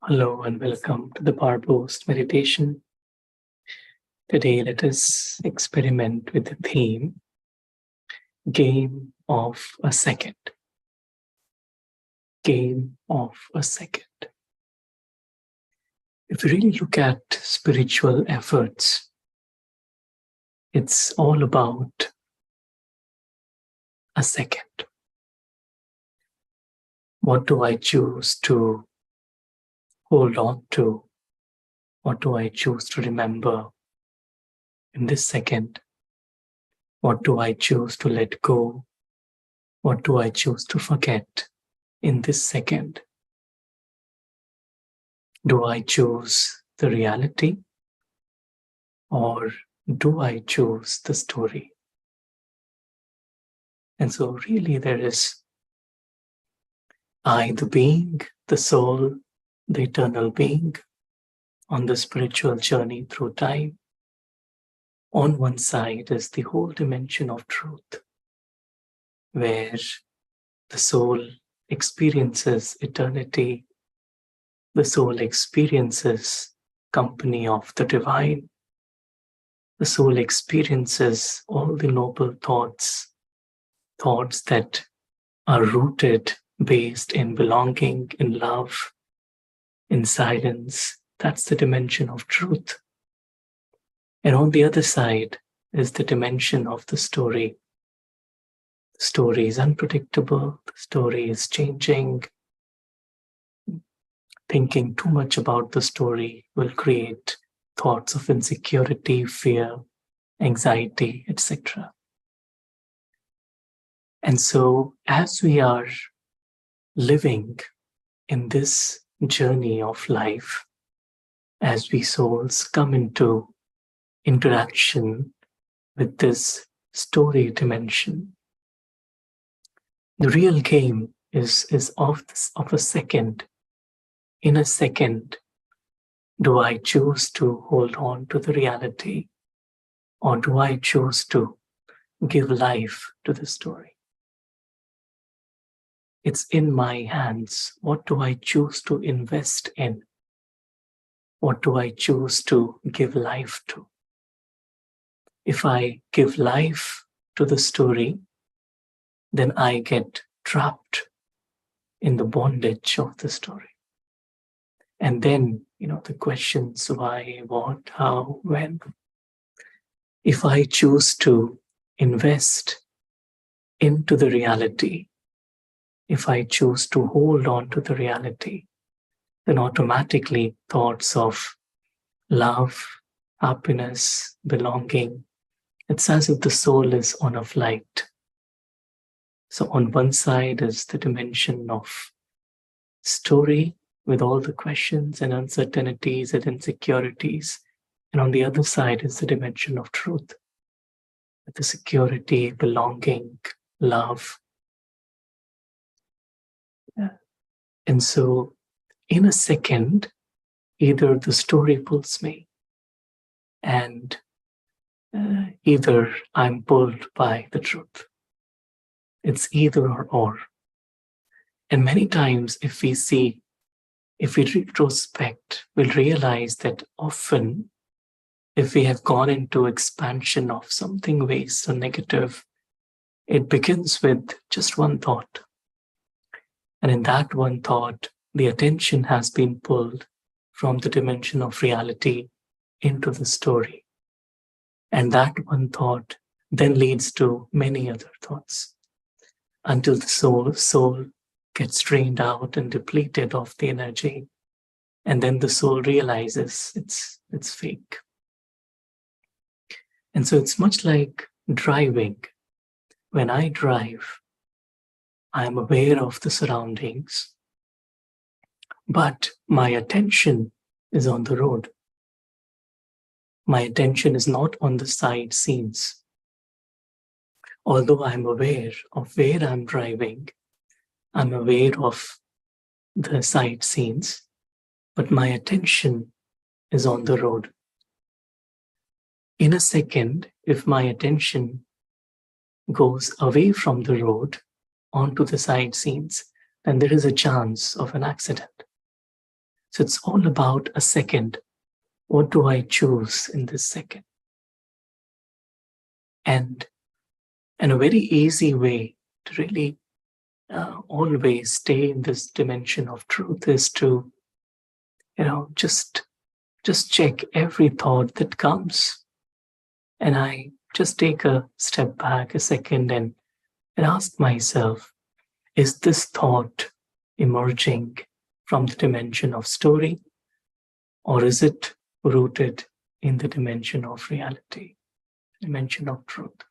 Hello and welcome to the Powerboost meditation. Today, let us experiment with the theme Game of a Second. Game of a Second. If you really look at spiritual efforts, it's all about a second. What do I choose to hold on to? What do I choose to remember in this second? What do I choose to let go? What do I choose to forget in this second? Do I choose the reality or do I choose the story? And so really there is I, the being, the soul, the eternal being on the spiritual journey through time. On one side is the whole dimension of truth, where the soul experiences eternity, the soul experiences company of the divine, the soul experiences all the noble thoughts that are rooted, based in belonging, in love, in silence. That's the dimension of truth. And on the other side is the dimension of the story. The story is unpredictable, the story is changing. Thinking too much about the story will create thoughts of insecurity, fear, anxiety, etc. And so, as we are living in this journey of life, as we souls come into interaction with this story dimension, the real game is of a second. In a second, do I choose to hold on to the reality, or do I choose to give life to the story? It's in my hands. What do I choose to invest in? What do I choose to give life to? If I give life to the story, then I get trapped in the bondage of the story. And then, the questions why, what, how, when. If I choose to invest into the reality, if I choose to hold on to the reality, then automatically thoughts of love, happiness, belonging, it's as if the soul is on a flight. So on one side is the dimension of story with all the questions and uncertainties and insecurities. And on the other side is the dimension of truth, with the security, belonging, love. And so in a second, either the story pulls me and either I'm pulled by the truth. It's either or. And many times if we retrospect, we'll realize that often if we have gone into expansion of something waste or negative, it begins with just one thought. And in that one thought, the attention has been pulled from the dimension of reality into the story. And that one thought then leads to many other thoughts until the soul gets drained out and depleted of the energy. And then the soul realizes it's fake. And so it's much like driving. When I drive, I am aware of the surroundings, but my attention is on the road. My attention is not on the side scenes. Although I'm aware of where I'm driving, I'm aware of the side scenes, but my attention is on the road. In a second, if my attention goes away from the road onto the side scenes, then there is a chance of an accident. So it's all about a second. What do I choose in this second? And a very easy way to really always stay in this dimension of truth is to, just check every thought that comes. And I just take a step back a second and ask myself, is this thought emerging from the dimension of story, or is it rooted in the dimension of reality, dimension of truth?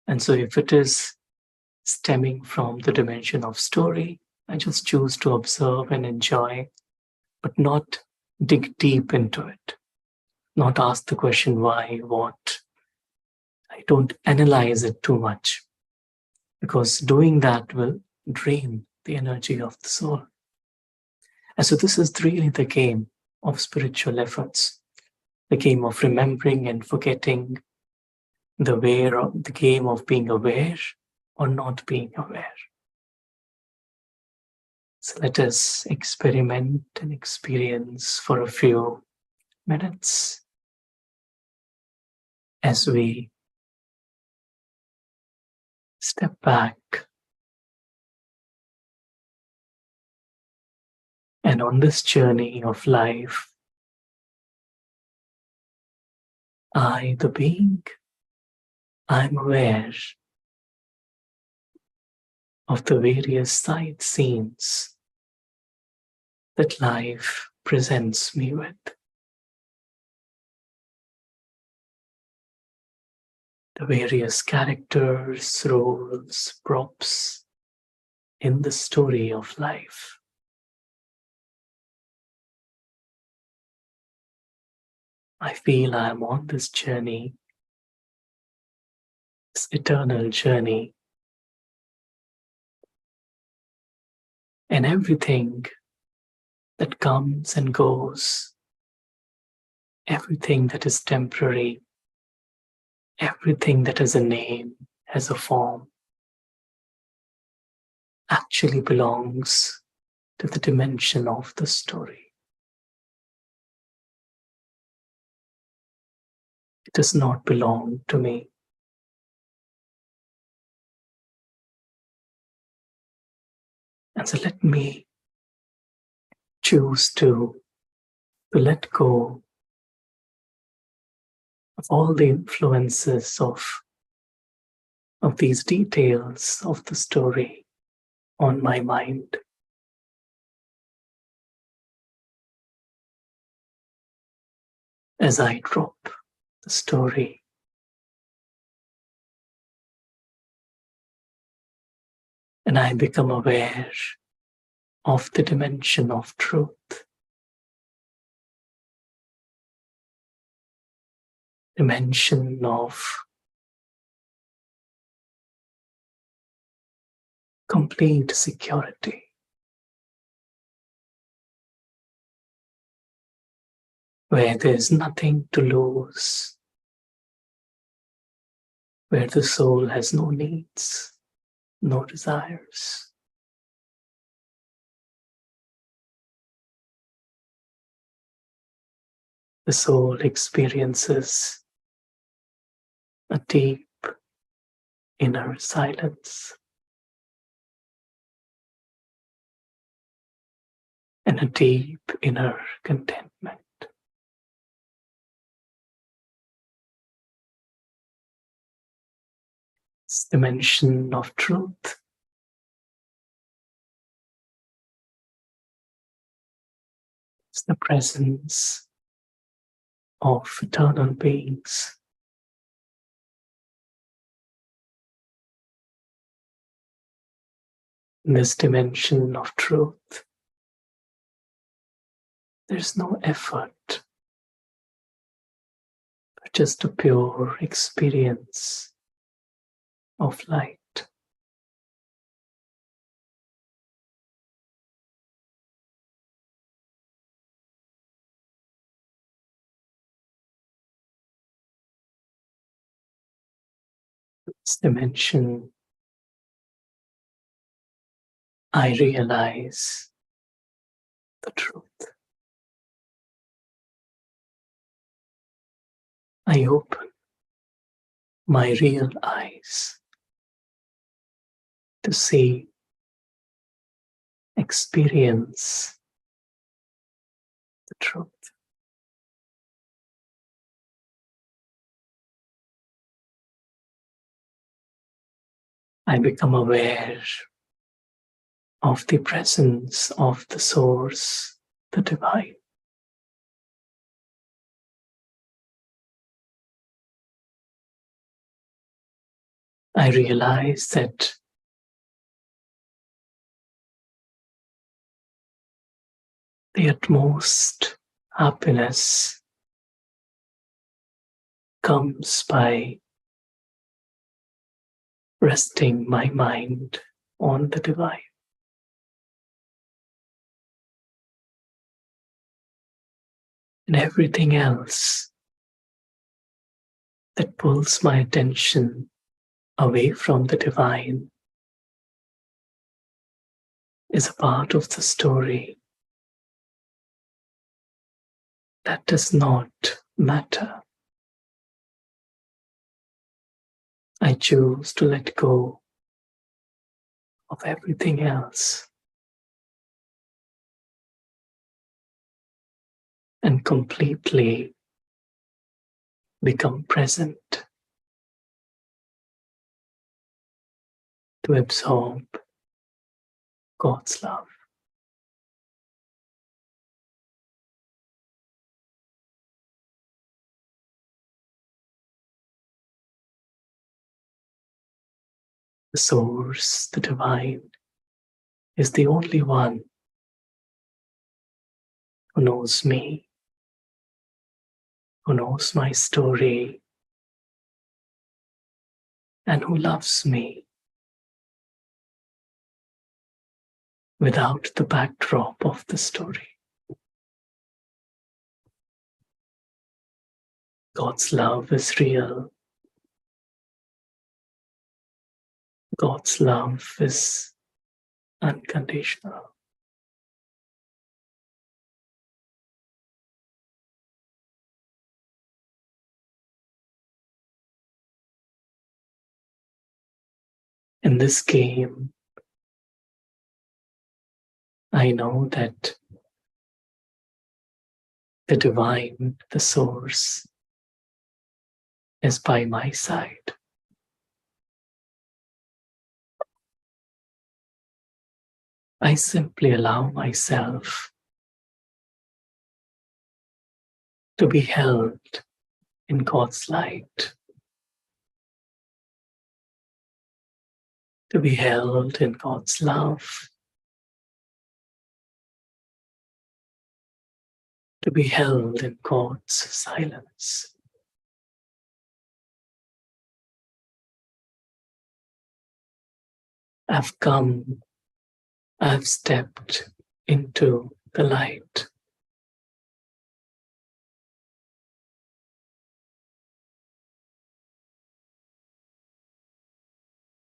And so if it is stemming from the dimension of story, I just choose to observe and enjoy, but not dig deep into it, not ask the question why, what. I don't analyze it too much, because doing that will drain the energy of the soul. And so this is really the game of spiritual efforts, the game of remembering and forgetting, the game of being aware or not being aware. So let us experiment and experience for a few minutes as we step back. And on this journey of life, I, the being, I'm aware of the various side scenes that life presents me with. The various characters, roles, props in the story of life. I feel I am on this journey, this eternal journey, and everything that comes and goes, everything that is temporary, everything that has a name, has a form, actually belongs to the dimension of the story. It does not belong to me. And so let me choose to let go of all the influences of these details of the story on my mind. As I drop the story, and I become aware of the dimension of truth, dimension of complete security, where there's nothing to lose, where the soul has no needs, no desires. The soul experiences a deep inner silence and a deep inner contentment. This dimension of truth is the presence of eternal beings. In this dimension of truth, there's no effort, but just a pure experience of light. This dimension, I realize the truth. I open my real eyes to see, experience the truth. I become aware of the presence of the Source, the Divine. I realize that the utmost happiness comes by resting my mind on the Divine. And everything else that pulls my attention away from the Divine is a part of the story that does not matter. I choose to let go of everything else and completely become present to absorb God's love. The Source, the Divine, is the only one who knows me, who knows my story, and who loves me without the backdrop of the story. God's love is real. God's love is unconditional. In this game, I know that the Divine, the Source, is by my side. I simply allow myself to be held in God's light, to be held in God's love, to be held in God's silence. I've stepped into the light.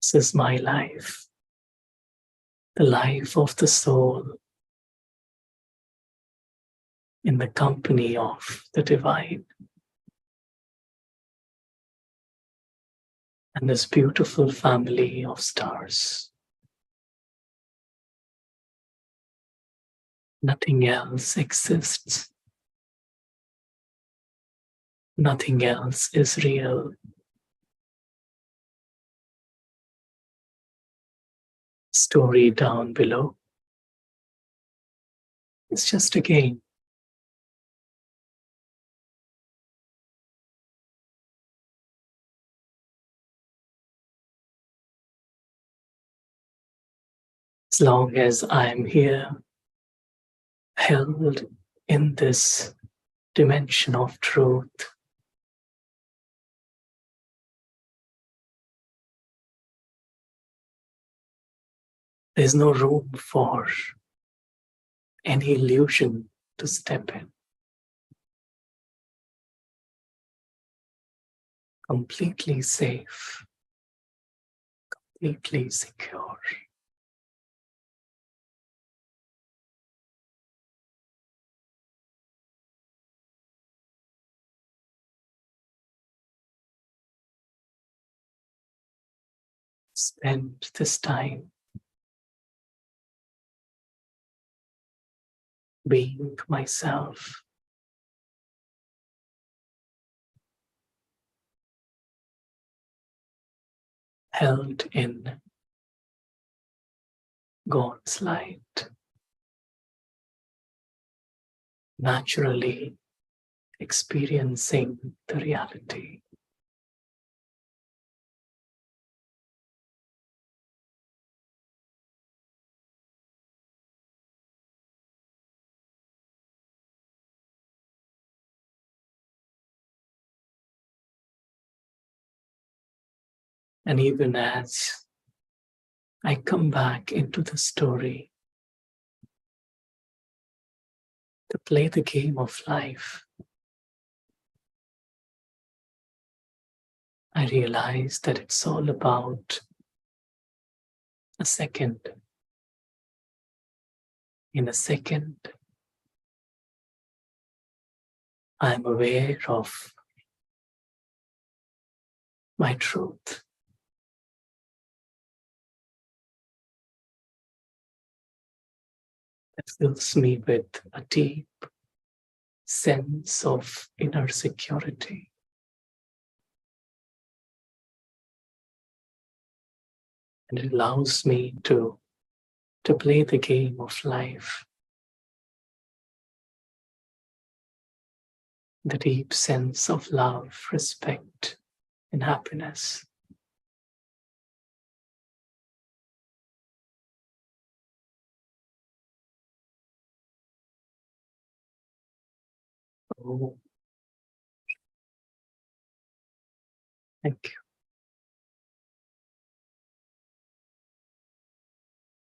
This is my life, the life of the soul in the company of the Divine. And this beautiful family of stars. Nothing else exists. Nothing else is real. Story down below. It's just a game. As long as I'm here, held in this dimension of truth, there's no room for any illusion to step in. Completely safe, completely secure. spend this time being myself, held in God's light, naturally experiencing the reality. And even as I come back into the story to play the game of life, I realize that it's all about a second. In a second, I'm aware of my truth. That fills me with a deep sense of inner security. And it allows me to play the game of life. The deep sense of love, respect, and happiness. Oh, thank you.